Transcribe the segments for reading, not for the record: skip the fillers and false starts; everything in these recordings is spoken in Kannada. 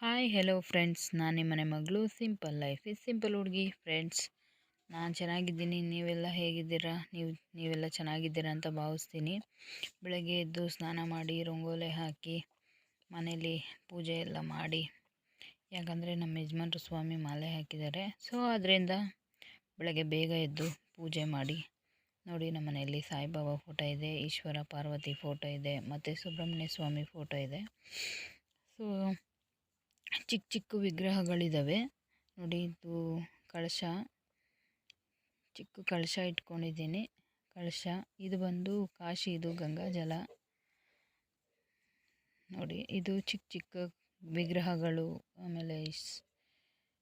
ಹಾಯ್ ಹೆಲೋ ಫ್ರೆಂಡ್ಸ್, ನಾನು ನಿಮ್ಮನೆ ಮಗಳು. ಸಿಂಪಲ್ ಲೈಫ್ ಇಸ್ ಸಿಂಪಲ್ ಹುಡುಗಿ. ಫ್ರೆಂಡ್ಸ್, ನಾನು ಚೆನ್ನಾಗಿದ್ದೀನಿ. ನೀವೆಲ್ಲ ಹೇಗಿದ್ದೀರಾ? ನೀವೆಲ್ಲ ಚೆನ್ನಾಗಿದ್ದೀರಾ ಅಂತ ಭಾವಿಸ್ತೀನಿ. ಬೆಳಗ್ಗೆ ಎದ್ದು ಸ್ನಾನ ಮಾಡಿ ರಂಗೋಲೆ ಹಾಕಿ ಮನೇಲಿ ಪೂಜೆ ಎಲ್ಲ ಮಾಡಿ, ಯಾಕಂದರೆ ನಮ್ಮ ಯಜಮಾನ್ರು ಸ್ವಾಮಿ ಮಾಲೆ ಹಾಕಿದ್ದಾರೆ. ಸೊ ಅದರಿಂದ ಬೆಳಗ್ಗೆ ಬೇಗ ಎದ್ದು ಪೂಜೆ ಮಾಡಿ ನೋಡಿ. ನಮ್ಮ ಮನೆಯಲ್ಲಿ ಸಾಯಿಬಾಬಾ ಫೋಟೋ ಇದೆ, ಈಶ್ವರ ಪಾರ್ವತಿ ಫೋಟೋ ಇದೆ, ಮತ್ತು ಸುಬ್ರಹ್ಮಣ್ಯ ಸ್ವಾಮಿ ಫೋಟೋ ಇದೆ. ಸೊ ಚಿಕ್ಕ ಚಿಕ್ಕ ವಿಗ್ರಹಗಳಿದ್ದಾವೆ ನೋಡಿ. ಇದು ಕಳಶ, ಚಿಕ್ಕ ಕಳಶ ಇಟ್ಕೊಂಡಿದ್ದೀನಿ. ಕಳಶ ಇದು ಬಂದು ಕಾಶಿ, ಇದು ಗಂಗಾ ಜಲ ನೋಡಿ. ಇದು ಚಿಕ್ಕ ಚಿಕ್ಕ ವಿಗ್ರಹಗಳು ಆಮೇಲೆ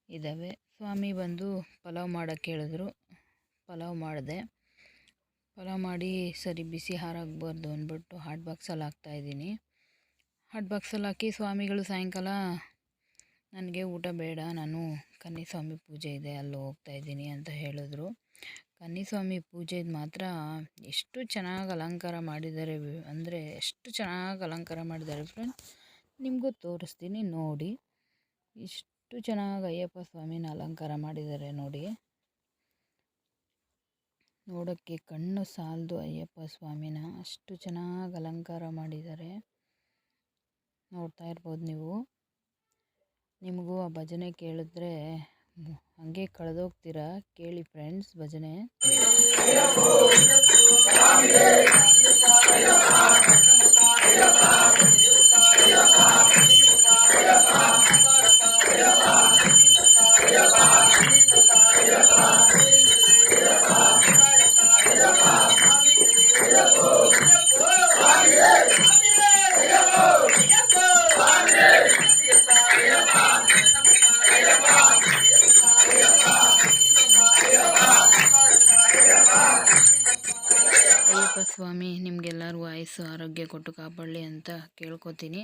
ಇದ್ದಾವೆ. ಸ್ವಾಮಿ ಬಂದು ಪಲಾವ್ ಮಾಡೋಕ್ಕೆ ಹೇಳಿದ್ರು. ಪಲಾವ್ ಮಾಡಿದೆ. ಪಲಾವ್ ಮಾಡಿ ಸರಿ ಬಿಸಿ ಹಾರಾಗಬಾರ್ದು ಅಂದ್ಬಿಟ್ಟು ಹಾಟ್ ಬಾಕ್ಸಲ್ಲಿ ಹಾಕ್ತಾಯಿದ್ದೀನಿ. ಹಾಟ್ ಬಾಕ್ಸಲ್ಲಿ ಹಾಕಿ ಸ್ವಾಮಿಗಳು ಸಾಯಂಕಾಲ ನನಗೆ ಊಟ ಬೇಡ, ನಾನು ಕನ್ನಿಸ್ವಾಮಿ ಪೂಜೆ ಇದೆ ಅಲ್ಲಿ ಹೋಗ್ತಾಯಿದ್ದೀನಿ ಅಂತ ಹೇಳಿದ್ರು. ಕನ್ನಿಸ್ವಾಮಿ ಪೂಜೆದು ಮಾತ್ರ ಎಷ್ಟು ಚೆನ್ನಾಗಿ ಅಲಂಕಾರ ಮಾಡಿದ್ದಾರೆ ಅಂದರೆ ಎಷ್ಟು ಚೆನ್ನಾಗಿ ಅಲಂಕಾರ ಮಾಡಿದ್ದಾರೆ ಫ್ರೆಂಡ್. ನಿಮಗೂ ತೋರಿಸ್ತೀನಿ ನೋಡಿ. ಇಷ್ಟು ಚೆನ್ನಾಗಿ ಅಯ್ಯಪ್ಪ ಸ್ವಾಮಿನ ಅಲಂಕಾರ ಮಾಡಿದ್ದಾರೆ ನೋಡಿ. ನೋಡೋಕ್ಕೆ ಕಣ್ಣು ಸಾಲದು ಅಯ್ಯಪ್ಪ ಸ್ವಾಮಿನ, ಅಷ್ಟು ಚೆನ್ನಾಗಿ ಅಲಂಕಾರ ಮಾಡಿದ್ದಾರೆ. ನೋಡ್ತಾ ಇರ್ಬೋದು ನೀವು. ನಿಮಗೂ ಆ ಭಜನೆ ಕೇಳಿದ್ರೆ ಹಾಗೆ ಕಳೆದೋಗ್ತೀರಾ. ಕೇಳಿ ಫ್ರೆಂಡ್ಸ್ ಭಜನೆ. ಅಯ್ಯಪ್ಪ ಸ್ವಾಮಿ ನಿಮಗೆಲ್ಲರಿಗೂ ಆಯುಸ್ಸು ಆರೋಗ್ಯ ಕೊಟ್ಟು ಕಾಪಾಡಲಿ ಅಂತ ಕೇಳ್ಕೊತೀನಿ.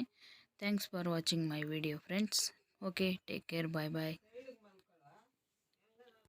Thanks for watching my video friends. Okay, take care, bye bye.